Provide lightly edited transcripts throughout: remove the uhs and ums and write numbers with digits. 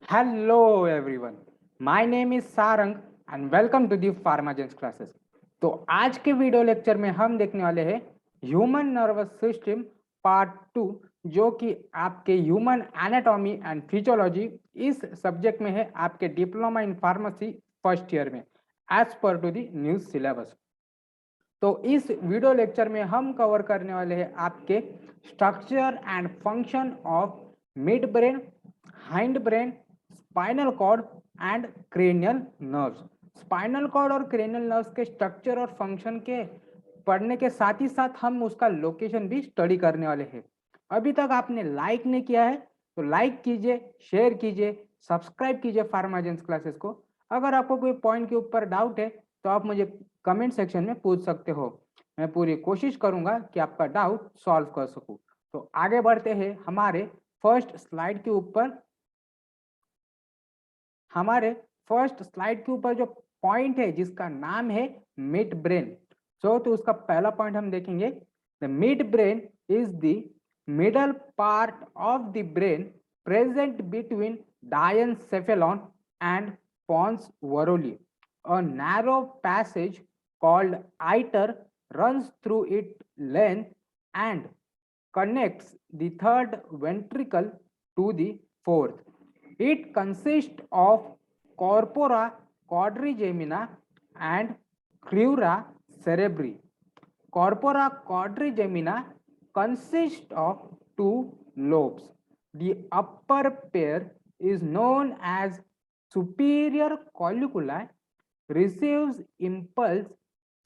Hello everyone, my name is Sarang and welcome to the Pharmagens classes। तो आज के video lecture में हम देखने वाले हैं ह्यूमन नर्वस सिस्टम पार्ट 2, जो कि आपके ह्यूमन एनाटॉमी एंड फिजियोलॉजी इस सब्जेक्ट में है आपके diploma in pharmacy first year में as per to the new syllabus. तो इस वीडियो लेक्चर में हम कवर करने वाले हैं आपके structure and function of mid brain, hind brain, spinal cord and cranial nerves. Spinal cord और क्रेनियल नर्व्स के स्ट्रक्चर और फंक्शन के पढ़ने के साथ ही साथ हम उसका लोकेशन भी स्टडी करने वाले हैं। अभी तक आपने लाइक नहीं किया है तो लाइक कीजिए, शेयर कीजिए, सब्सक्राइब कीजिए फार्माजेंस क्लासेस को। अगर आपको कोई पॉइंट के ऊपर डाउट है तो आप मुझे कमेंट सेक्शन में पूछ सकते हो। मैं पूरी कोशिश करूंगा कि आपका डाउट सॉल्व कर सकूं। तो आगे बढ़ते हैं हमारे फर्स्ट स्लाइड के ऊपर। हमारे फर्स्ट स्लाइड के ऊपर जो पॉइंट है जिसका नाम है मिड ब्रेन। तो उसका पहला पॉइंट हम देखेंगे, the mid brain is the middle part of the brain present between diencephalon and pons varoli. A narrow passage called iter runs through its length and connects the third ventricle to the fourth. It consists of corpora quadrigemina and crura cerebri. Corpora quadrigemina consists of two lobes. The upper pair is known as superior colliculi, receives impulse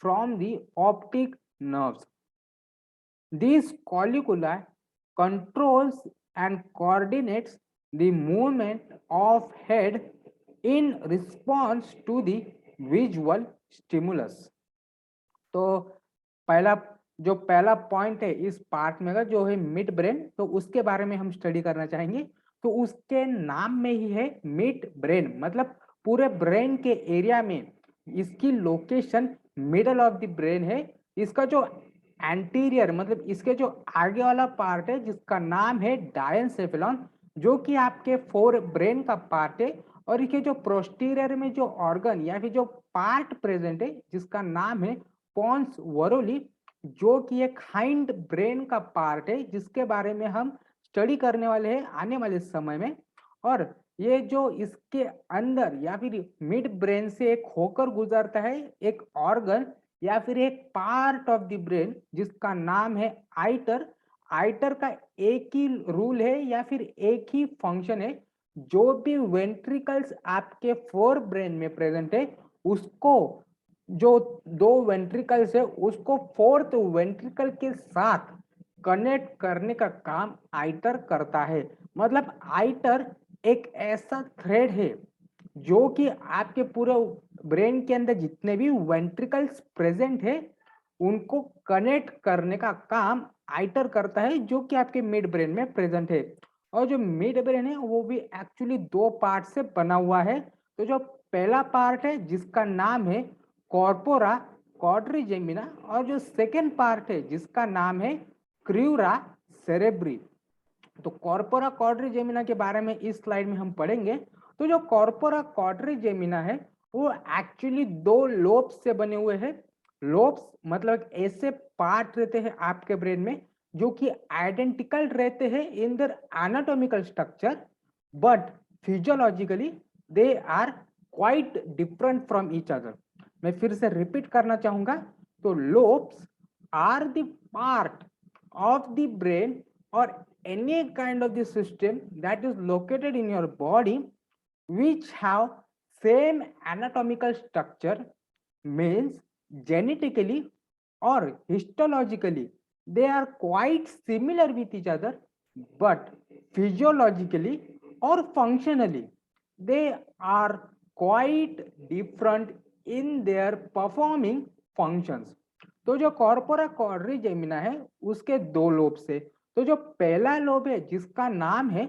from the optic nerves. These colliculi controls and coordinates the movement of head in response to the visual stimulus। तो पहला point है इस part में जो है mid brain, तो उसके बारे में हम स्टडी करना चाहेंगे। तो उसके नाम में ही है मिड ब्रेन, मतलब पूरे ब्रेन के एरिया में इसकी location middle of the brain है। इसका जो एंटीरियर मतलब इसके जो आगे वाला पार्ट है जिसका नाम है डायनसेफेलॉन, जो कि आपके फोर ब्रेन का पार्ट है। और इसके जो प्रोस्टीरियर में जो ऑर्गन या फिर जो पार्ट प्रेजेंट है जिसका नाम है pons varoli, जो कि एक हाइंड ब्रेन का पार्ट है जिसके बारे में हम स्टडी करने वाले हैं आने वाले समय में। और ये जो इसके अंदर या फिर मिड ब्रेन से एक होकर गुजरता है एक ऑर्गन या फिर एक पार्ट ऑफ द ब्रेन जिसका नाम है आइटर। आइटर का एक ही रूल है या फिर एक ही फंक्शन है, जो भी वेंट्रिकल्स आपके फोर ब्रेन में प्रेजेंट है उसको जो दो वेंट्रिकल्स है उसको फोर्थ वेंट्रिकल के साथ कनेक्ट करने का काम आइटर करता है। मतलब आइटर एक ऐसा थ्रेड है जो कि आपके पूरे ब्रेन के अंदर जितने भी वेंट्रिकल्स प्रेजेंट है उनको कनेक्ट करने का काम आइटर करता है, जो कि आपके मिड ब्रेन में प्रेजेंट है। और जो मिड ब्रेन है वो भी एक्चुअली दो पार्ट से बना हुआ है। तो जो पहला पार्ट है जिसका नाम है कॉर्पोरा क्वाड्रिजेमिना, और जो सेकेंड पार्ट है जिसका नाम है क्रूरा सेरेब्री। तो कॉर्पोरा क्वाड्रिजेमिना के बारे में इस स्लाइड में हम पढ़ेंगे। तो जो कॉर्पोरा क्वाड्रिजेमिना है वो एक्चुअली दो लोब्स से बने हुए हैं। लोब्स मतलब ऐसे पार्ट रहते हैं आपके ब्रेन में जो कि आइडेंटिकल रहते हैं in their anatomical structure, but physiologically they are quite different from each other. मैं फिर से रिपीट करना चाहूंगा। तो lobes are the part of the brain or any kind of the system that is located in your body which have same anatomical structure, means genetically or histologically they are quite similar with each other, but physiologically or functionally they are quite different in their performing functions। तो जो corpora quadrigemina है उसके दो lobe से, तो जो पहला lobe है जिसका नाम है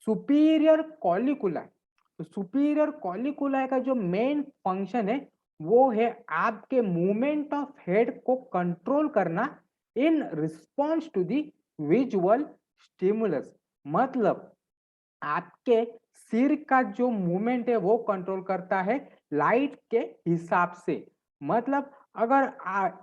सुपीरियर कॉलिकुला, तो सुपीरियर कॉलिकुला का जो मेन फंक्शन है वो है आपके मूवमेंट ऑफ हेड को कंट्रोल करना in response to the visual stimulus. मतलब आपके सिर का जो मूवमेंट है वो कंट्रोल करता है लाइट के हिसाब से। मतलब अगर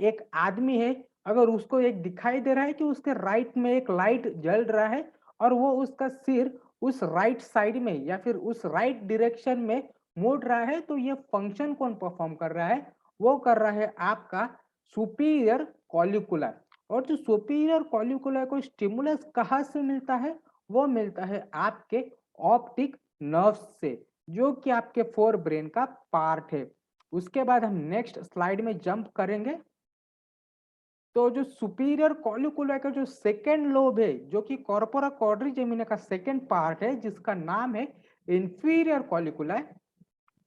एक आदमी है, अगर उसको एक दिखाई दे रहा है कि उसके राइट में एक लाइट जल रहा है और वो उसका सिर उस राइट साइड में या फिर उस राइट डायरेक्शन में मुड़ रहा है, तो ये फंक्शन कौन परफॉर्म कर रहा है? वो कर रहा है आपका सुपीरियर कॉलिकुलर। और जो सुपीरियर कॉलिकुलर को स्टिमुलस कहाँ से मिलता है? वो मिलता है आपके ऑप्टिक नर्व से, जो कि आपके फोर ब्रेन का पार्ट है। उसके बाद हम नेक्स्ट स्लाइड में जंप करेंगे। तो जो सुपीरियर कॉलिकुला का जो सेकेंड लोब है, जो कि कॉर्पोरा क्वाड्रिजेमिना का सेकेंड पार्ट है, जिसका नाम है इंफीरियर कॉलिकुला,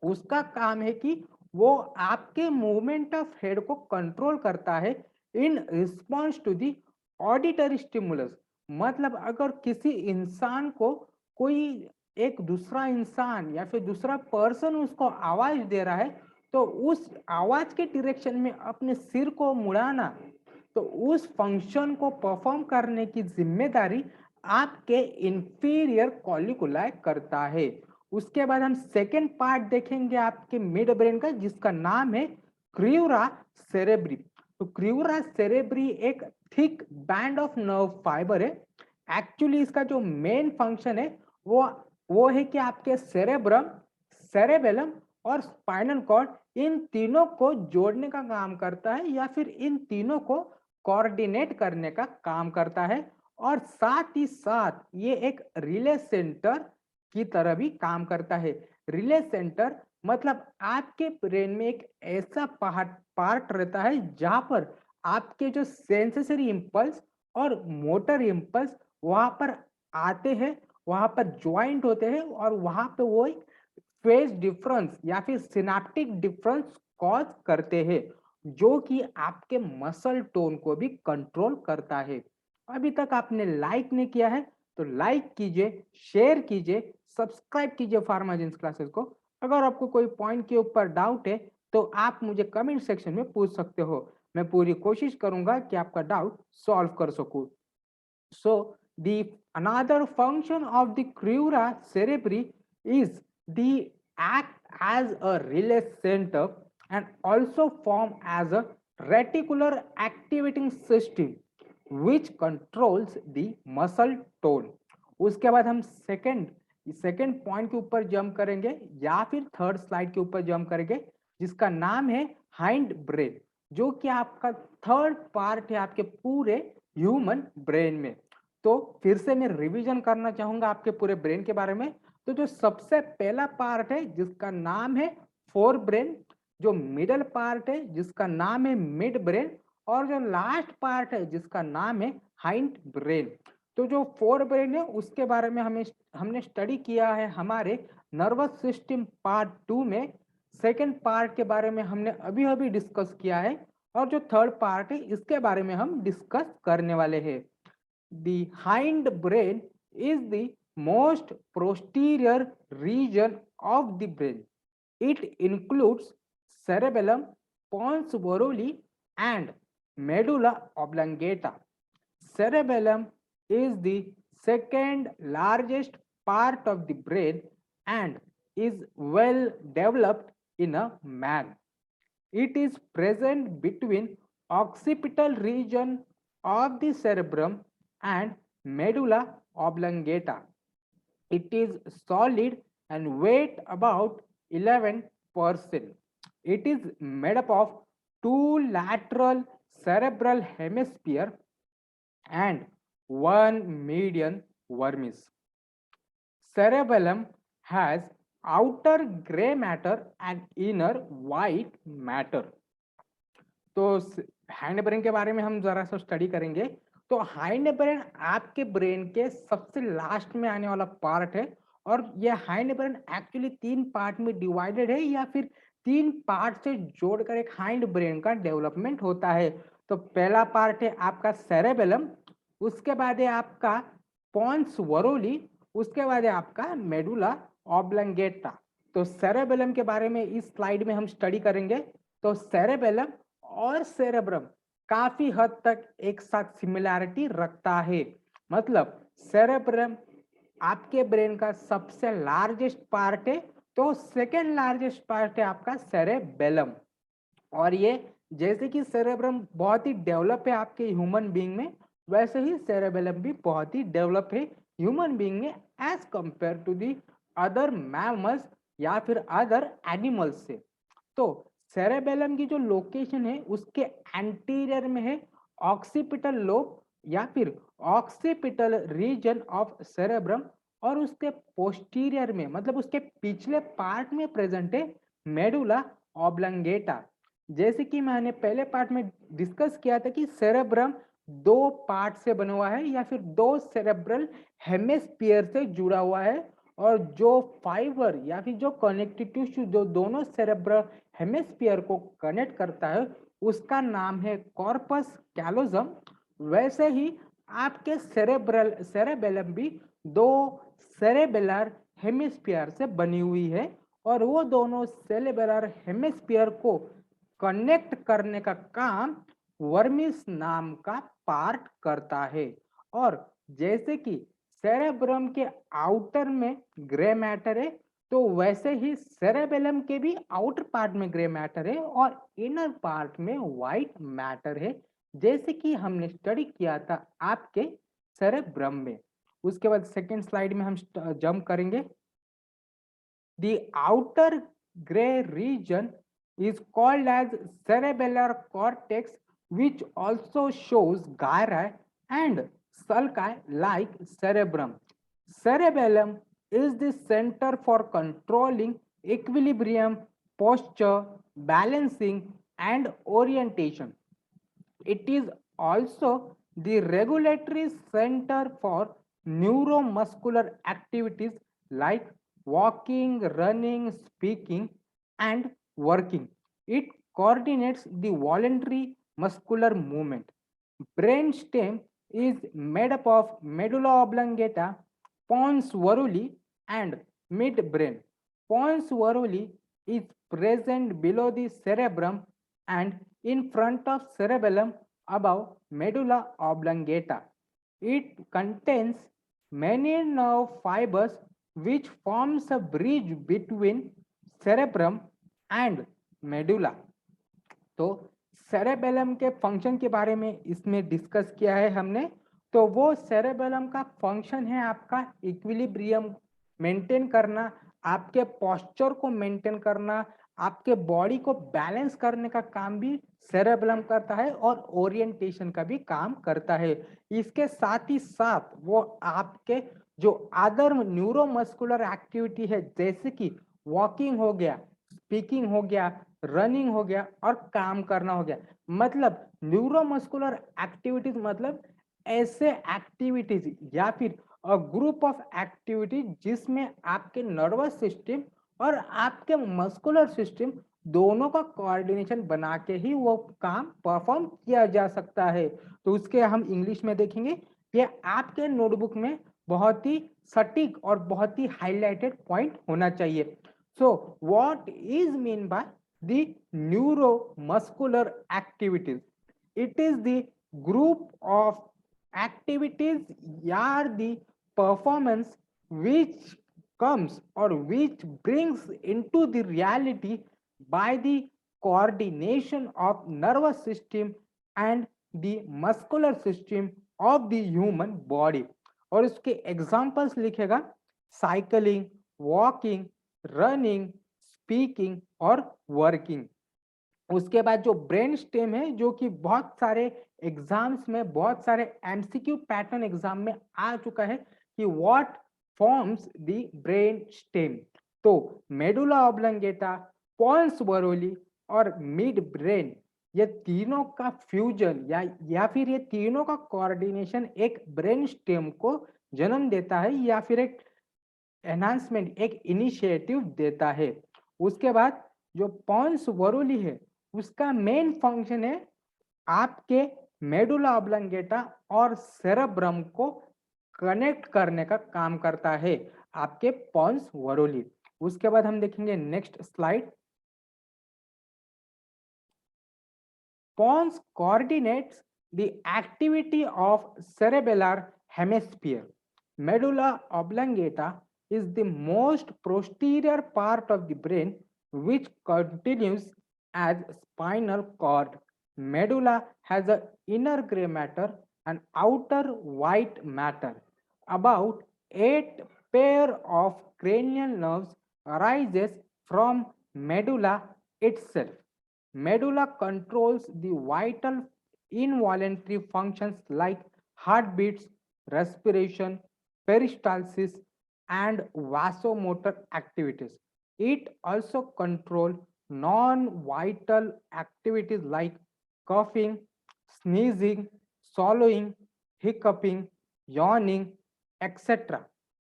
उसका काम है कि वो आपके मूवमेंट ऑफ हेड को कंट्रोल करता है in response to the auditory stimulus. मतलब अगर किसी इंसान को कोई एक दूसरा इंसान या फिर दूसरा पर्सन उसको आवाज दे रहा है, तो उस आवाज के डायरेक्शन में अपने सिर को मुड़ाना, तो उस फंक्शन को परफॉर्म करने की जिम्मेदारी आपके इंफीरियर कॉलिकुलाय करता है। उसके बाद हम सेकेंड पार्ट देखेंगे आपके मिड ब्रेन का, जिसका नाम है क्रियूरा सेरेब्री। तो क्रियूरा सेरेब्री एक thick band of nerve fibre है। एक्चुअली इसका जो मेन फंक्शन है वो है कि आपके सेरेब्रम, सेरेबेलम और स्पाइनल कॉर्ड, इन तीनों को जोड़ने का काम करता है या फिर इन तीनों को कोऑर्डिनेट करने का काम करता है। और साथ ही साथ ये एक रिले सेंटर की तरह भी काम करता है। रिले सेंटर मतलब आपके ब्रेन में एक ऐसा पार्ट रहता है जहां पर आपके जो सेंसरी इंपल्स और मोटर इंपल्स वहां पर आते हैं, वहां पर ज्वाइंट होते हैं और वहां पे वो फेज डिफरेंस या फिर सिनेप्टिक डिफरेंस कॉज करते हैं, जो कि आपके मसल टोन को भी कंट्रोल करता है। अभी तक आपने लाइक नहीं किया है तो लाइक कीजिए, शेयर कीजिए, सब्सक्राइब कीजिए फार्माजेंस क्लासेस को। अगर आपको कोई पॉइंट के ऊपर डाउट है तो आप मुझे कमेंट सेक्शन में पूछ सकते हो। मैं पूरी कोशिश करूंगा कि आपका डाउट सॉल्व कर सकूं। So the another function of the crura cerebri is the act as a relay center and also form as a reticular activating system which controls the muscle tone. उसके बाद हम सेकेंड पॉइंट के ऊपर jump करेंगे या फिर third slide के ऊपर जंप करेंगे, जिसका नाम है हाइंड ब्रेन, जो कि आपका थर्ड पार्ट है आपके पूरे ह्यूमन ब्रेन में। तो फिर से मैं रिवीजन करना चाहूंगा आपके पूरे ब्रेन के बारे में। तो जो सबसे पहला पार्ट है जिसका नाम है फोर ब्रेन, जो मिडल पार्ट है जिसका नाम है मिड ब्रेन, और जो लास्ट पार्ट है जिसका नाम है हाइंड ब्रेन। तो जो फोर ब्रेन है उसके बारे में हमने स्टडी किया है हमारे नर्वस सिस्टम पार्ट 2 में। सेकेंड पार्ट के बारे में हमने अभी अभी डिस्कस किया है, और जो थर्ड पार्ट है इसके बारे में हम डिस्कस करने वाले हैं। The hind brain is the most posterior region of the brain. It includes cerebellum, pons boruli, and medulla oblongata. Cerebellum is the second largest part of the brain and is well developed in a man. It is present between occipital region of the cerebrum and medulla oblongata. It is solid and weight about 11%. It is made up of two lateral cerebral hemisphere and one median vermis. Cerebellum has outer gray matter and inner white matter. तो hind brain के बारे में हम जरा सा study करेंगे। तो hind brain आपके ब्रेन के सबसे लास्ट में आने वाला पार्ट है, और ये हाइंड ब्रेन एक्चुअली 3 पार्ट में डिवाइडेड है या फिर 3 पार्ट से जोड़कर एक हाइंड ब्रेन का डेवलपमेंट होता है। तो पहला पार्ट है आपका सेरेबेलम, उसके बाद है आपका पॉन्स वरोली, उसके बाद है आपका मेडुला ऑब्लंगेटा। तो सेरेबेलम के बारे में इस स्लाइड में हम स्टडी करेंगे। तो सेरेबेलम और सेरेब्रम काफी हद तक एक साथ सिमिलैरिटी रखता है। मतलब सेरेब्रम आपके ब्रेन का सबसे लार्जेस्ट पार्ट है, तो सेकेंड लार्जेस्ट पार्ट है आपका सेरेबेलम। और ये जैसे कि सेरेब्रम बहुत ही डेवलप है आपके ह्यूमन बीइंग में, वैसे ही सेरेबेलम भी बहुत ही डेवलप है ह्यूमन बीइंग में as compare to the other mammals या फिर अदर एनिमल्स से। तो सेरेबेलम की जो लोकेशन है उसके एंटीरियर में है ऑक्सीपिटल लोब या फिर ऑक्सीपिटल रीजन ऑफ सेरेब्रम, और उसके पोस्टीरियर में मतलब उसके पिछले पार्ट में प्रेजेंट है मेडुला ऑब्लंगेटा। जैसे कि मैंने पहले पार्ट में डिस्कस किया था कि सेरेब्रम दो पार्ट से बना हुआ है या फिर दो सेरेब्रल हेमिस्फीयर से जुड़ा हुआ है, और जो फाइबर या फिर जो कनेक्टिव टिश्यू जो दोनों सेरेब्रल हेमिस्फीयर को कनेक्ट करता है उसका नाम है कॉर्पस कैलोजम। वैसे ही आपके सेरेबेलम भी दो सेरेबेलर हेमिस्फीयर से बनी हुई है, और वो दोनों सेरेबेलर हेमिस्फीयर को कनेक्ट करने का काम वर्मिस नाम का पार्ट करता है। और जैसे कि सेरेब्रम के आउटर में ग्रे मैटर है, तो वैसे ही सेरेबेलम के भी आउटर पार्ट में ग्रे मैटर है और इनर पार्ट में व्हाइट मैटर है, जैसे कि हमने स्टडी किया था आपके सेरेब्रम में। उसके बाद सेकेंड स्लाइड में हम जंप करेंगे। The outer gray region is called as cerebellar cortex, which also shows gyri and sulci like cerebrum. Cerebellum is the center for controlling equilibrium, posture, balancing, and orientation. It is also the regulatory center for neuromuscular activities like walking, running, speaking, and working. It coordinates the voluntary muscular movement. Brainstem is made up of medulla oblongata, pons varuli, and midbrain. Pons varuli is present below the cerebrum and in front of cerebellum above medulla oblongata. It contains many nerve fibers which forms a bridge between cerebrum and medulla. तो cerebellum के function के बारे में इसमें discuss किया है हमने। तो वो सेरेबेलम का फंक्शन है आपका इक्विलिब्रियम मेंटेन करना, आपके पोस्चर को मेंटेन करना, आपके बॉडी को बैलेंस करने का काम भी सेरेबेलम करता है और ओरिएंटेशन का भी काम करता है। इसके साथ ही साथ वो आपके जो अदर न्यूरोमस्कुलर एक्टिविटी है जैसे कि वॉकिंग हो गया, स्पीकिंग हो गया, रनिंग हो गया और काम करना हो गया, मतलब न्यूरोमस्कुलर एक्टिविटीज मतलब ऐसे एक्टिविटीज या फिर अ ग्रुप ऑफ एक्टिविटीज जिसमें आपके नर्वस सिस्टम और आपके मस्कुलर सिस्टम दोनों का कोऑर्डिनेशन बना के ही वो काम परफॉर्म किया जा सकता है। तो उसके हम इंग्लिश में देखेंगे। ये आपके नोटबुक में बहुत ही सटीक और बहुत ही हाईलाइटेड पॉइंट होना चाहिए। So what is mean by the neuromuscular activities? It is the group of activities or the performance which comes or which brings into the reality by the coordination of nervous system and the muscular system of the human body। और इसके examples लिखेगा cycling, walking, running, speaking और working. उसके बाद जो brain stem है जो कि बहुत सारे एग्जाम्स में बहुत सारे एमसीक्यू पैटर्न एग्जाम में आ चुका है कि what forms the brain stem. तो मेडुला ऑब्लंगेटा, पॉन्स बरोली और मिड ब्रेन, ये तीनों का फ्यूजन या फिर ये तीनों का कोऑर्डिनेशन एक ब्रेन स्टेम को जन्म देता है या फिर एक एनहांसमेंट एक इनिशिएटिव देता है। उसके बाद जो पॉन्स वरुली है उसका मेन फंक्शन है आपके मेडुला ऑब्लंगेटा और सेरेब्रम को कनेक्ट करने का काम करता है आपके पॉन्स वरुली। उसके बाद हम देखेंगे next slide. Pons coordinates the activity of cerebellar hemisphere. Medulla oblongata is the most posterior part of the brain which continues as spinal cord. Medulla has an inner gray matter and outer white matter. About 8 pair of cranial nerves arises from medulla itself. Medulla controls the vital involuntary functions like heartbeats, respiration, peristalsis, and vasomotor activities. It also controls non-vital activities like coughing, sneezing, swallowing, hiccuping, yawning, etc.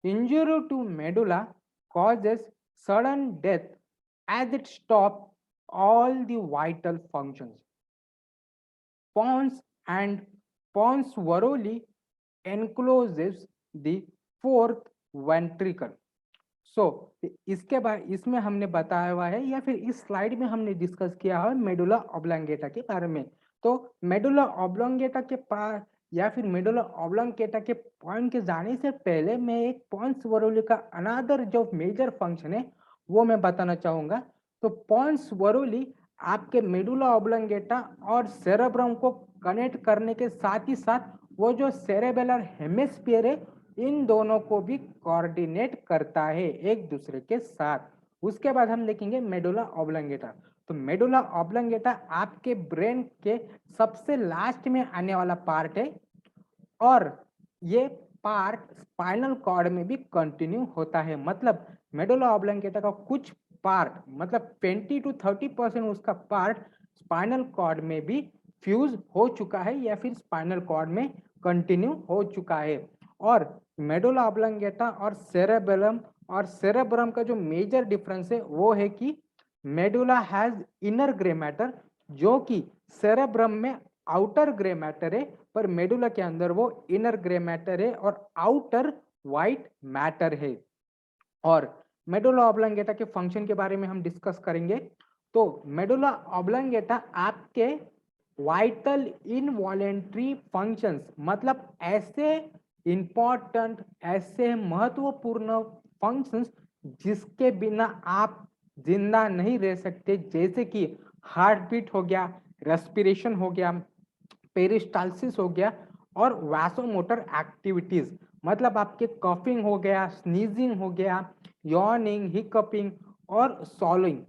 Injury to medulla causes sudden death as it stops all the vital functions. Pons and pons varoli encloses the fourth ventricle. इसके बाद इसमें हमने बताया हुआ है या फिर इस स्लाइड में हमने डिस्कस किया है मेडुला ऑब्लोंगेटा के बारे में। तो मेडुला ऑब्लोंगेटा के पास या फिर मेडुला ऑब्लोंगेटा के पॉइंट के जाने से पहले मैं एक पॉन्स वरोली का अनदर जो मेजर फंक्शन है वो मैं बताना चाहूंगा। तो पॉन्स वरोली आपके मेडुला ऑब्लोंगेटा और सेरेब्रम को कनेक्ट करने के साथ ही साथ वो जो सेरेबेलर हेमिस्फीयर है इन दोनों को भी कोऑर्डिनेट करता है एक दूसरे के साथ। उसके बाद हम देखेंगे मेडुला ऑब्लोंगेटा। तो मेडुला ऑब्लोंगेटा आपके ब्रेन के सबसे लास्ट में आने वाला पार्ट है और ये पार्ट स्पाइनल कॉर्ड में भी कंटिन्यू होता है। मतलब मेडुला ऑब्लोंगेटा का कुछ पार्ट मतलब 20 to 30% उसका पार्ट स्पाइनल कॉर्ड में भी फ्यूज हो चुका है या फिर स्पाइनल कॉर्ड में कंटिन्यू हो चुका है। और मेडुला ऑब्लोंगेटा और सेरेब्रम का जो मेजर डिफरेंस है वो है कि medulla has inner grey matter जो कि सेरेब्रम में आउटर ग्रे मैटर है, पर मेडुला के अंदर वो इनर ग्रे मैटर है और आउटर व्हाइट मैटर है। और मेडुला ऑब्लोंगेटा के फंक्शन के बारे में हम डिस्कस करेंगे। तो मेडुला ऑब्लोंगेटा आपके वाइटल इनवॉलेंट्री फंक्शंस मतलब ऐसे इंपॉर्टेंट ऐसे महत्वपूर्ण फंक्शंस जिसके बिना आप जिंदा नहीं रह सकते, जैसे कि हार्ट बीट हो गया, रेस्पिरेशन हो गया, पेरिस्टाल्सिस हो गया और वासोमोटर एक्टिविटीज मतलब आपके कफिंग हो गया, स्नीजिंग हो गया, यॉर्निंग, हिकअपिंग और सॉलोइंग,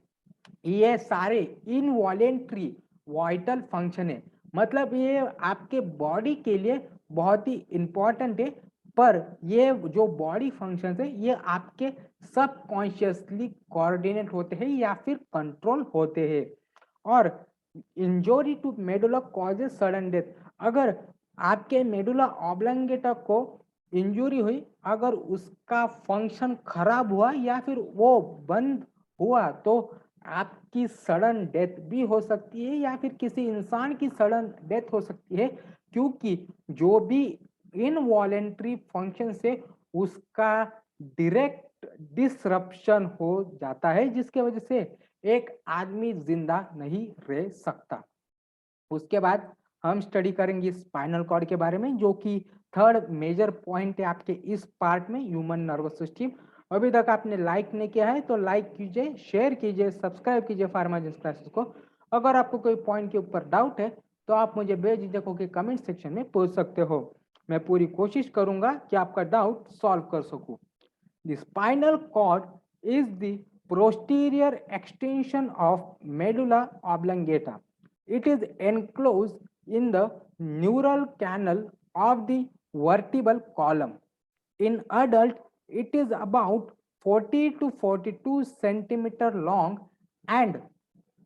ये सारे इनवॉलेंट्री वाइटल फंक्शन है। मतलब ये आपके बॉडी के लिए बहुत ही इंपॉर्टेंट है, पर ये जो बॉडी फंक्शन है ये आपके सबकॉन्शियसली कोऑर्डिनेट होते हैं या फिर कंट्रोल होते हैं। और injury to medulla causes sudden death, अगर आपके मेडुला ऑब्लोंगेटा को इंजरी हुई, अगर उसका फंक्शन खराब हुआ या फिर वो बंद हुआ तो आपकी सडन डेथ भी हो सकती है या फिर किसी इंसान की सडन डेथ हो सकती है, क्योंकि जो भी इनवॉलेंट्री फंक्शन से उसका डायरेक्ट डिसरप्शन हो जाता है जिसके वजह से एक आदमी जिंदा नहीं रह सकता। उसके बाद हम स्टडी करेंगे स्पाइनल कॉर्ड के बारे में जो कि थर्ड मेजर पॉइंट है आपके इस पार्ट में, ह्यूमन नर्वस सिस्टम। अभी तक आपने लाइक नहीं किया है तो लाइक कीजिए, शेयर कीजिए, सब्सक्राइब कीजिए फार्माजेंस क्लासेस को। अगर आपको कोई पॉइंट के ऊपर डाउट है तो आप मुझे बेझिझक होकर कमेंट सेक्शन में पूछ सकते हो। मैं पूरी कोशिश करूंगा कि आपका डाउट सॉल्व कर सकूं। The spinal cord is the posterior extension of medulla oblongata. It is enclosed in the neural canal of the vertebral column. In adult, it is about 40 to 42 centimeter long and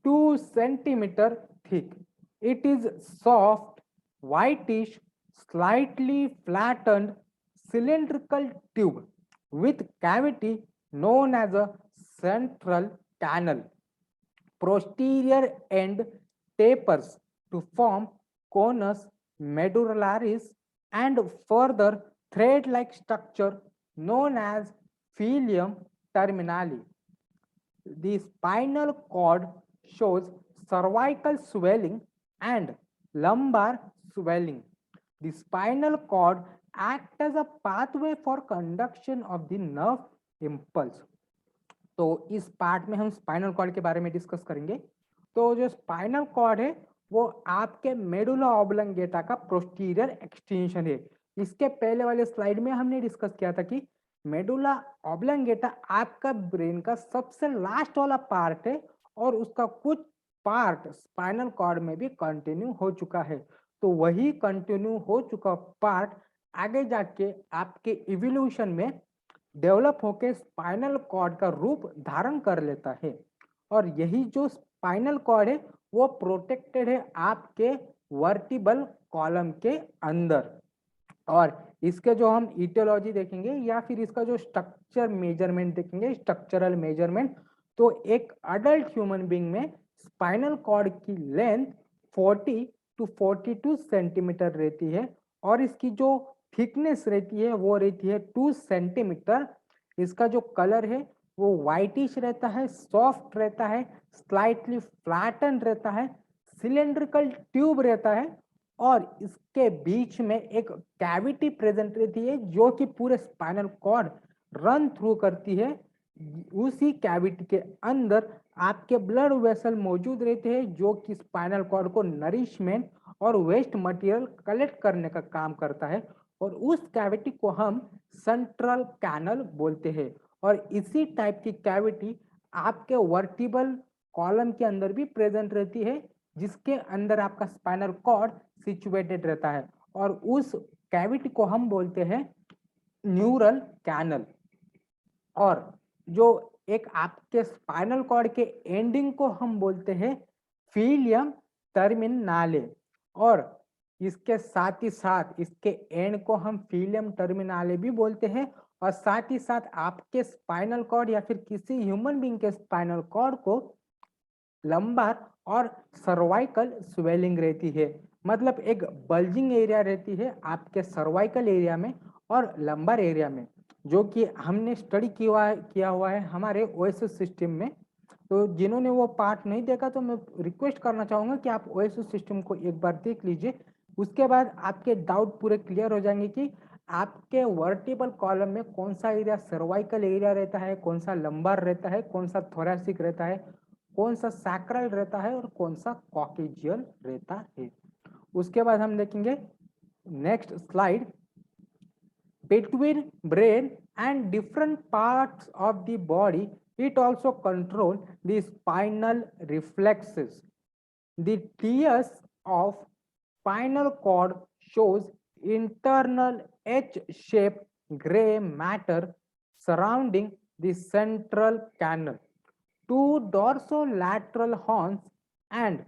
2 centimeter thick. It is soft, whitish, slightly flattened cylindrical tube with cavity known as a central canal. Posterior end tapers to form conus medullaris and further thread-like structure known as filium terminale. The spinal cord shows cervical swelling and lumbar swelling. The spinal cord act as a pathway for conduction of the nerve impulse। तो इस part में हम spinal cord के बारे में discuss करेंगे। तो जो स्पाइनल कॉर्ड है वो आपके मेडुला ऑब्लंगेटा का पोस्टीरियर एक्सटेंशन है। इसके पहले वाले स्लाइड में हमने डिस्कस किया था कि मेडुला ऑब्लंगेटा आपका ब्रेन का सबसे लास्ट वाला पार्ट है और उसका कुछ पार्ट स्पाइनल कॉर्ड में भी कंटिन्यू हो चुका है। तो वही कंटिन्यू हो चुका पार्ट आगे जाके आपके इवोल्यूशन में डेवलप होके स्पाइनल कॉर्ड का रूप धारण कर लेता है। और यही जो स्पाइनल कॉर्ड है वो प्रोटेक्टेड है आपके वर्टिबल कॉलम के अंदर। और इसके जो हम इटियोलॉजी देखेंगे या फिर इसका जो स्ट्रक्चर मेजरमेंट देखेंगे, स्ट्रक्चरल मेजरमेंट, तो एक अडल्ट ह्यूमन बीइंग में स्पाइनल कॉर्ड की लेंथ 40 टू 42 सेंटीमीटर रहती है और इसकी जो थिकनेस रहती है वो रहती है 2 सेंटीमीटर। इसका जो कलर है वो व्हाइटिश रहता है, सॉफ्ट रहता है, स्लाइटली फ्लैटन रहता है, सिलेंड्रिकल ट्यूब रहता है और इसके बीच में एक कैविटी प्रेजेंट रहती है जो कि पूरे स्पाइनल कॉर्ड रन थ्रू करती है। उसी कैविटी के अंदर आपके ब्लड वेसल मौजूद रहते हैं जो कि स्पाइनल कॉर्ड को नरिशमेंट और वेस्ट मटेरियल कलेक्ट करने का काम करता है और उस कैविटी को हम सेंट्रल कैनल बोलते हैं। और इसी टाइप की कैविटी आपके वर्टिबल कॉलम के अंदर भी प्रेजेंट रहती है जिसके अंदर आपका स्पाइनल कॉर्ड सिचुएटेड रहता है और उस कैविटी को हम बोलते हैं न्यूरल कैनल। और जो एक आपके स्पाइनल कॉर्ड के एंडिंग को हम बोलते हैं फीलियम टर्मिनाले और इसके साथ ही साथ इसके एंड को हम फीलियम टर्मिनाले भी बोलते हैं। और साथ ही साथ आपके स्पाइनल कॉर्ड या फिर किसी ह्यूमन बीइंग के स्पाइनल कॉर्ड को लंबार और सर्वाइकल स्वेलिंग रहती है, मतलब एक बल्जिंग एरिया रहती है आपके सर्वाइकल एरिया में और लंबार एरिया में, जो कि हमने स्टडी किया हुआ है हमारे ओएसएस सिस्टम में। तो जिन्होंने वो पार्ट नहीं देखा तो मैं रिक्वेस्ट करना चाहूँगा कि आप ओएसएस सिस्टम को एक बार देख लीजिए। उसके बाद आपके डाउट पूरे क्लियर हो जाएंगे कि आपके वर्टिबल कॉलम में कौन सा एरिया सर्वाइकल एरिया रहता है, कौन सा लंबार रहता है, कौन सा थोरैसिक रहता है, कौन सा सैक्रल रहता है और कौन सा कॉकेजियल रहता है। उसके बाद हम देखेंगे next slide, between brain and different parts of the body it also control the spinal reflexes। The tears of spinal cord shows internal H-shaped gray matter surrounding the central canal। Two dorsolateral horns and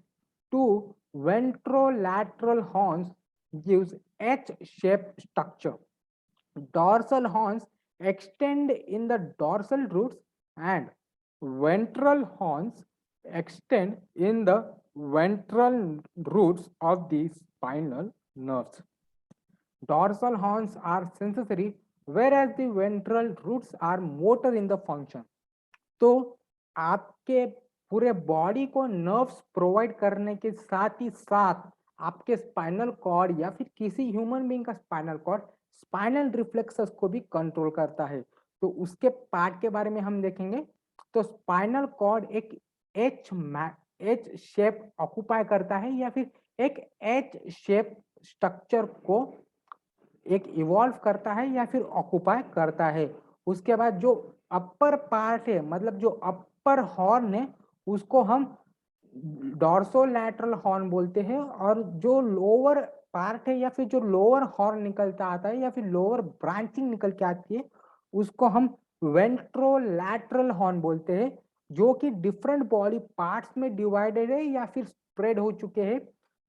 two ventrolateral horns gives H-shaped structure। Dorsal horns extend in the dorsal roots and ventral horns extend in the ventral roots of the spinal nerves। Dorsal horns are sensory whereas the ventral roots are motor in the function। तो आपके पूरे body को nerves provide करने के साथ ही साथ आपके spinal cord या फिर किसी ह्यूमन बीइंग का स्पाइनल कॉर्ड स्पाइनल रिफ्लेक्सेस को भी कंट्रोल करता है। तो उसके पार्ट के बारे में हम देखेंगे। तो स्पाइनल कॉर्ड एक एच शेप ऑक्युपाई करता है या फिर एक एच शेप स्ट्रक्चर को एक इवॉल्व करता है या फिर ऑक्युपाई करता है। उसके बाद जो अपर पार्ट है, मतलब जो अपर हॉर्न है, उसको हम डॉर्सोलैटरल हॉर्न बोलते हैं और जो लोअर पार्ट है या फिर जो लोअर हॉर्न निकलता आता है या फिर लोअर ब्रांचिंग निकल के आती है उसको हम वेंट्रोलैटरल हॉर्न बोलते हैं, जो कि डिफरेंट बॉडी पार्ट्स में डिवाइडेड है या फिर स्प्रेड हो चुके हैं,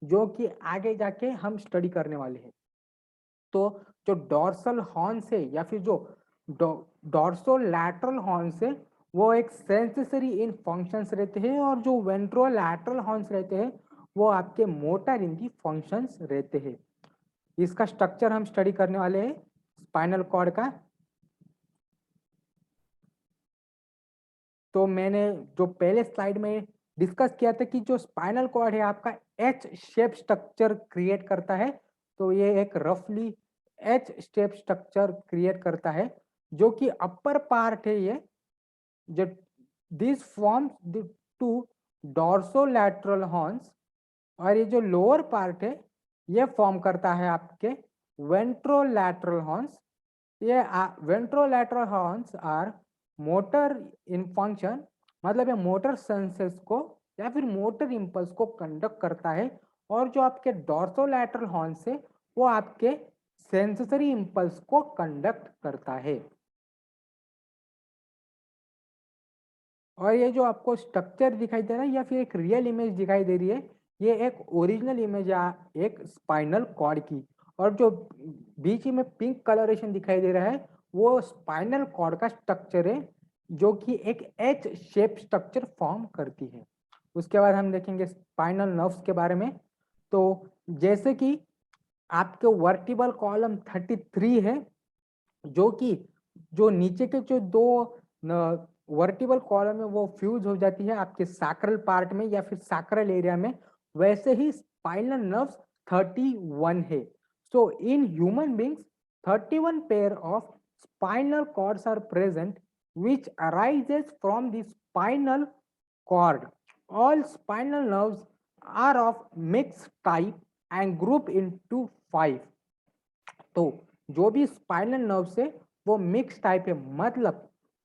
जो कि आगे जाके हम स्टडी करने वाले हैं। तो जो डॉर्सल हॉर्न्स है या फिर जो डॉर्सोलैटरल हॉर्न्स है वो एक सेंसरी इन फंक्शंस रहते हैं और जो वेंट्रोलैटरल हॉर्न्स रहते हैं वो आपके मोटर इन दी फंक्शंस रहते हैं। इसका स्ट्रक्चर हम स्टडी करने वाले हैं स्पाइनल कॉर्ड का। तो मैंने जो पहले स्लाइड में डिस्कस किया था कि जो स्पाइनल कॉर्ड है आपका एच शेप स्ट्रक्चर क्रिएट करता है। तो ये एक रफली एच स्टेप स्ट्रक्चर क्रिएट करता है, जो कि अपर पार्ट है ये, जो this forms the two dorsolateral horns, और ये जो लोअर पार्ट है ये फॉर्म करता है आपके वेंट्रोलैटरल हॉर्न्स। ये ventrolateral horns are motor in function, मतलब ये मोटर सेंसेस को या फिर मोटर इंपल्स को कंडक्ट करता है, और जो आपके डॉर्सोलैटरल हॉर्न्स है वो आपके सेंसरी इंपल्स को कंडक्ट करता है। और ये जो आपको स्ट्रक्चर दिखाई दे रहा है या फिर एक रियल इमेज दिखाई दे रही है, ये एक ओरिजिनल इमेज है एक स्पाइनल कॉर्ड की, और जो बीच में पिंक कलरेशन दिखाई दे रहा है वो स्पाइनल कॉर्ड का स्ट्रक्चर है, जो कि एक एच शेप स्ट्रक्चर फॉर्म करती है। उसके बाद हम देखेंगे स्पाइनल नर्व्स के बारे में। तो जैसे कि आपके वर्टिबल कॉलम 33 है, जो कि जो नीचे के जो दो वर्टिबल कॉलम है वो फ्यूज हो जाती है आपके सैक्रल पार्ट में या फिर सैक्रल एरिया में, वैसे ही स्पाइनल नर्व्स 31 है। So in human beings 31 pair of spinal cords are present which arises from the spinal cord. All spinal nerves are of mixed type and group into 5. तो जो भी spinal nerves है वो mix type है, मतलब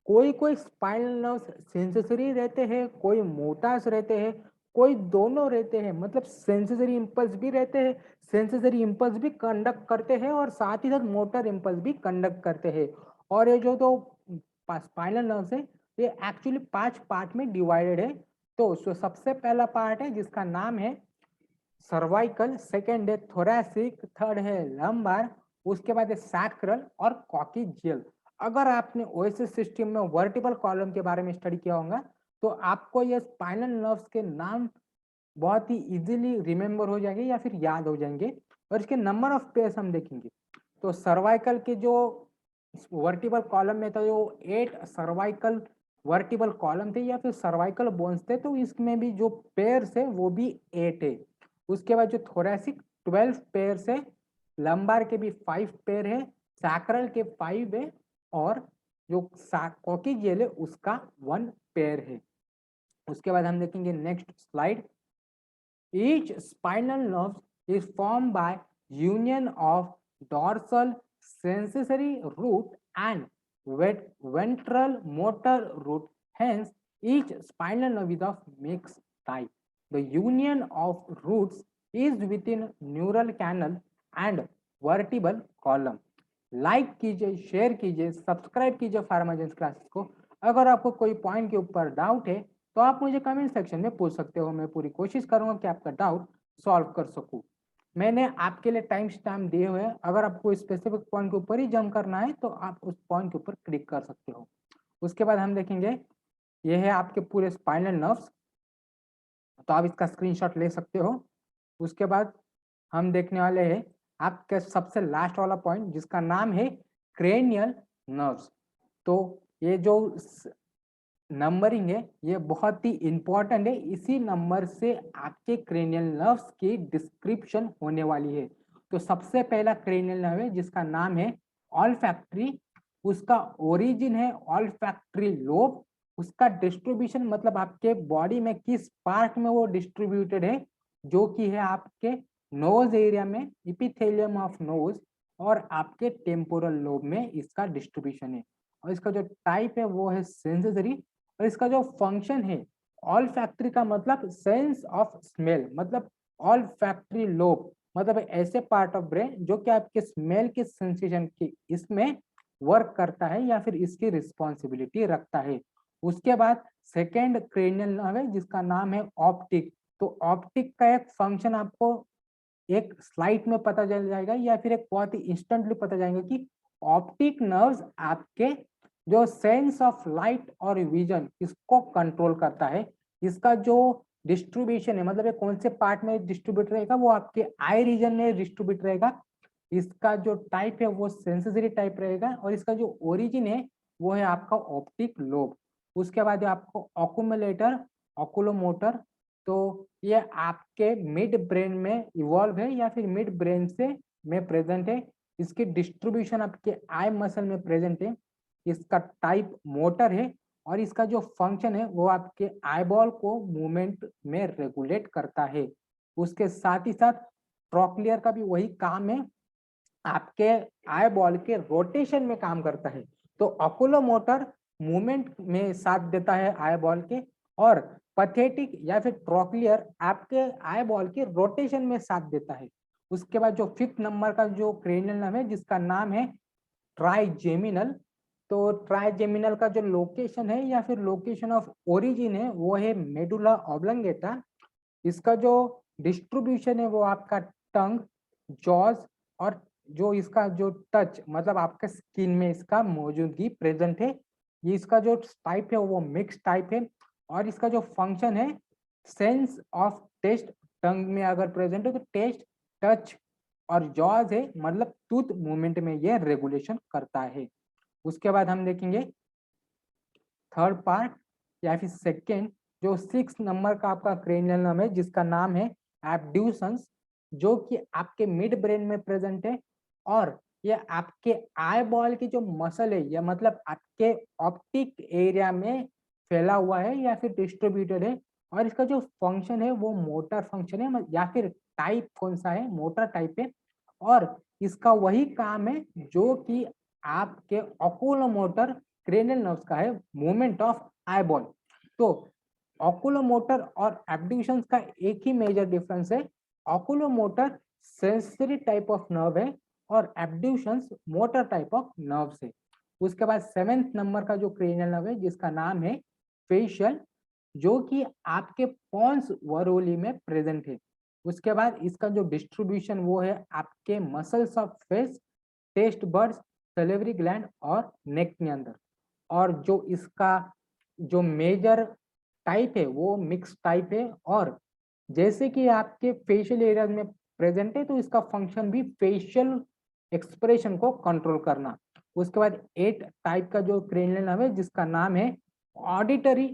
कोई कोई स्पाइनल नर्व्स सेंसरी रहते हैं, कोई मोटास रहते हैं, कोई दोनों रहते हैं, मतलब सेंसरी इंपल्स भी रहते हैं, सेंसरी इंपल्स भी कंडक्ट करते हैं और साथ ही साथ मोटर इंपल्स भी कंडक्ट करते हैं। और ये जो तो स्पाइनल नर्व्स है ये एक्चुअली 5 पार्ट में डिवाइडेड है। तो सबसे पहला पार्ट है जिसका नाम है सर्वाइकल, सेकेंड है थोरैसिक, थर्ड है लंबार, उसके बाद है सैक्रल और कॉकिजियल। अगर आपने ओएसिस सिस्टम में वर्टिबल कॉलम के बारे में स्टडी किया होगा तो आपको ये स्पाइनल नर्व्स के नाम बहुत ही इजीली रिमेम्बर हो जाएंगे या फिर याद हो जाएंगे। और इसके नंबर ऑफ पेयर्स हम देखेंगे तो सर्वाइकल के जो वर्टिबल कॉलम में था जो 8 सर्वाइकल वर्टिबल कॉलम थे या फिर सर्वाइकल बोन्स थे, तो इसमें भी जो पेयर्स है वो भी 8 है। उसके बाद जो थोरैसिक 12 पेयर्स है, लंबार के भी 5 पेयर है, सैक्रल के 5 है, और जो कॉकिजियल है उसका 1 पेयर है। उसके बाद हम देखेंगे next slide. Each spinal nerve is formed by union of dorsal sensory root and ventral motor root. Hence, each spinal nerve is of mixed type. The union of roots is within neural canal and vertebral column. Like कीजिए, share कीजिए, subscribe कीजिए फार्माजेंस classes को। अगर आपको कोई point के ऊपर doubt है तो आप मुझे कमेंट सेक्शन में पूछ सकते हो, मैं पूरी कोशिश करूंगा कि आपका डाउट सॉल्व कर सकूं। मैंने आपके लिए टाइम स्टैम्प दिए हुए हैं, अगर आपको स्पेसिफिक पॉइंट के ऊपर ही जंप करना है तो आप उस पॉइंट के ऊपर क्लिक कर सकते हो। उसके बाद हम देखेंगे ये है आपके पूरे स्पाइनल नर्व्स, तो आप इसका स्क्रीनशॉट ले सकते हो। उसके बाद हम देखने वाले हैं आपके सबसे लास्ट वाला पॉइंट जिसका नाम है क्रेनियल नर्व्स। तो ये जो नंबरिंग है ये बहुत ही इंपॉर्टेंट है, इसी नंबर से आपके क्रेनियल नर्व्स की डिस्क्रिप्शन होने वाली है। तो सबसे पहला क्रेनियल नर्व है जिसका नाम है ऑल्फैक्टरी, उसका ओरिजिन है ऑल्फैक्टरी लोब, उसका डिस्ट्रीब्यूशन मतलब आपके बॉडी में किस पार्ट में वो डिस्ट्रीब्यूटेड है, जो कि है आपके नोज एरिया में, इपिथेलियम ऑफ नोज, और आपके टेम्पोरल लोब में इसका डिस्ट्रीब्यूशन है। और इसका जो टाइप है वो है सेंसरी, और इसका जो फंक्शन है ऑल फैक्ट्री का मतलब सेंस ऑफ स्मेल, मतलब ऑल फैक्ट्री लोब मतलब ऐसे पार्ट ऑफ ब्रेन जो कि आपके स्मेल के सेंसेशन की इसमें वर्क करता है या फिर इसकी रिस्पॉन्सिबिलिटी रखता है। उसके बाद सेकेंड क्रेनियल नर्व है जिसका नाम है ऑप्टिक। तो ऑप्टिक का एक फंक्शन आपको एक स्लाइड में पता चल जाएगा या फिर एक बहुत ही इंस्टेंटली पता जाएगा कि ऑप्टिक नर्व्स आपके जो सेंस ऑफ लाइट और विजन इसको कंट्रोल करता है। इसका जो डिस्ट्रीब्यूशन है मतलब ये कौन से पार्ट में डिस्ट्रीब्यूट रहेगा, वो आपके आई रीजन में डिस्ट्रीब्यूट रहेगा। इसका जो टाइप है वो सेंसरी टाइप रहेगा, और इसका जो ओरिजिन है वो है आपका ऑप्टिक लोब। उसके बाद आपको ऑक्यूमुलेटर, ऑकुलोमोटर, तो ये आपके मिड ब्रेन में इवॉल्व है या फिर मिड ब्रेन से में प्रेजेंट है। इसकी डिस्ट्रीब्यूशन आपके आई मसल में प्रेजेंट है, इसका टाइप मोटर है और इसका जो फंक्शन है वो आपके आईबॉल को मूवमेंट में रेगुलेट करता है। उसके साथ ही साथ ट्रॉक्लियर का भी वही काम है, आपके आई बॉल के रोटेशन में काम करता है। तो ओकुलोमोटर मूवमेंट में साथ देता है आई बॉल के, और पैथेटिक या फिर ट्रॉक्लियर आपके आई बॉल के रोटेशन में साथ देता है। उसके बाद जो 5th नंबर का जो क्रेनियल नर्व है जिसका नाम है ट्राइजेमिनल। तो ट्राइजेमिनल का जो लोकेशन है या फिर लोकेशन ऑफ ओरिजिन है वो है मेडुला ऑब्लंगेटा। इसका जो डिस्ट्रीब्यूशन है वो आपका टंग, जॉज और जो इसका जो टच मतलब आपके स्किन में इसका मौजूदगी प्रेजेंट है। ये इसका जो टाइप है वो मिक्स टाइप है और इसका जो फंक्शन है सेंस ऑफ टेस्ट, टंग में अगर प्रेजेंट है तो टेस्ट, टच और जॉज है मतलब टूथ मूवमेंट में ये रेगुलेशन करता है। उसके बाद हम देखेंगे थर्ड पार्ट या फिर सेकेंड, जो 6 नंबर का आपका क्रेनियल नर्व है जिसका नाम है एब्ड्यूसन्स, जो कि आपके मिड ब्रेन में प्रेजेंट है और ये आपके आई बॉल की जो मसल है या मतलब आपके ऑप्टिक एरिया में फैला हुआ है या फिर डिस्ट्रीब्यूटेड है। और इसका जो फंक्शन है वो मोटर फंक्शन है या फिर टाइप कौन सा है, मोटर टाइप है। और इसका वही काम है जो कि आपके ओकुलोमोटर क्रेनियल नर्व्स का है, मूवमेंट ऑफ आई बॉल। तो ओकुलोमोटर और एब्ड्यूशंस का एक ही मेजर डिफरेंस है, oculomotor sensory type of nerve है और एब्ड्यूशंस मोटर टाइप ऑफ नर्व है। उसके बाद 7th नंबर का जो क्रेनियल नर्व है जिसका नाम है फेशियल, जो कि आपके पॉन्स वरोली में प्रेजेंट है। उसके बाद इसका जो डिस्ट्रीब्यूशन वो है आपके muscles of face, taste buds, salivary gland और नेक के अंदर। और जो इसका जो मेजर टाइप है वो मिक्स टाइप है और जैसे कि आपके फेशियल एरियाज में प्रेजेंट है तो इसका फंक्शन भी फेशियल एक्सप्रेशन को कंट्रोल करना। उसके बाद 8 टाइप का जो क्रेनियल नर्व है जिसका नाम है ऑडिटरी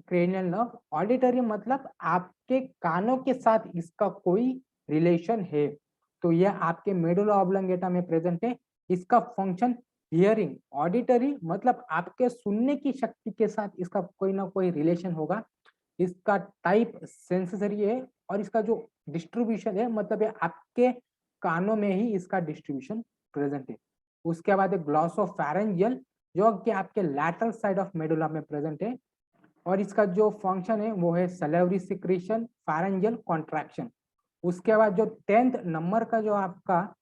क्रेनियल नर्व। ऑडिटरी मतलब आपके कानों के साथ इसका कोई रिलेशन है, तो यह आपके मेडुला ऑब्लंगेटा में प्रेजेंट है। इसका फंक्शन हियरिंग, ऑडिटरी मतलब आपके सुनने की शक्ति के साथ इसका कोई ना कोई रिलेशन होगा। इसका टाइप सेंसरी है और इसका जो डिस्ट्रीब्यूशन है मतलब ये आपके कानों में ही इसका डिस्ट्रीब्यूशन प्रेजेंट है। उसके बाद ग्लॉसोफैरिंजियल जो कि आपके लैटरल साइड ऑफ मेडुला में प्रेजेंट है और इसका जो फंक्शन है वो है सलेवरी सिक्रीशन, फैरेंजियल कॉन्ट्रैक्शन। उसके बाद जो 10th नंबर का जो आपका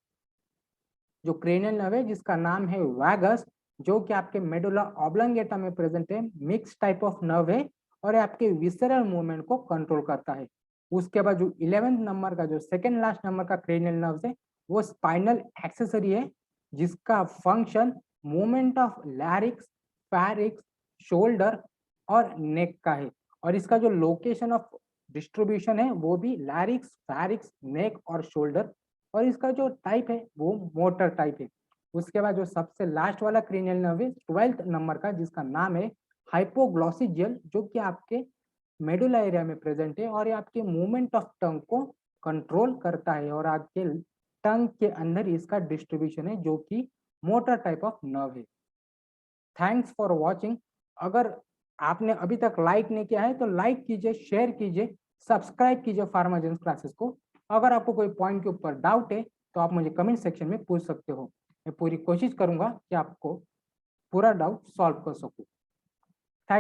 जो क्रेनियल नर्व है जिसका नाम है वैगस, जो कि आपके मेडुला ऑब्लंगेटा में प्रेजेंट है, मिक्स टाइप ऑफ नर्व है और आपके विसरल मूवमेंट को कंट्रोल करता है। उसके बाद जो 11th नंबर का जो सेकेंड लास्ट नंबर का क्रेनियल नर्व है वो स्पाइनल एक्सेसरी है जिसका फंक्शन मूवमेंट ऑफ लैरिक्स, फैरिक्स, शोल्डर और नेक का है। और इसका जो लोकेशन ऑफ डिस्ट्रीब्यूशन है वो भी लैरिक्स, फैरिक्स, नेक और शोल्डर और इसका जो टाइप है वो मोटर टाइप है। उसके बाद जो सबसे लास्ट वाला क्रेनियल नर्व है 12th नंबर का जिसका नाम है हाइपोग्लॉसिजियल, जो कि आपके मेडुला एरिया में प्रेजेंट है और ये आपके मूवमेंट ऑफ टंग को कंट्रोल करता है और आपके टंग के अंदर इसका डिस्ट्रीब्यूशन है जो कि मोटर टाइप ऑफ नर्व है। Thanks for watching. अगर आपने अभी तक लाइक नहीं किया है तो लाइक कीजिए, शेयर कीजिए, सब्सक्राइब कीजिए फार्माजेंस क्लासेस को। अगर आपको कोई पॉइंट के ऊपर डाउट है तो आप मुझे कमेंट सेक्शन में पूछ सकते हो। मैं पूरी कोशिश करूंगा कि आपको पूरा डाउट सॉल्व कर सकूं।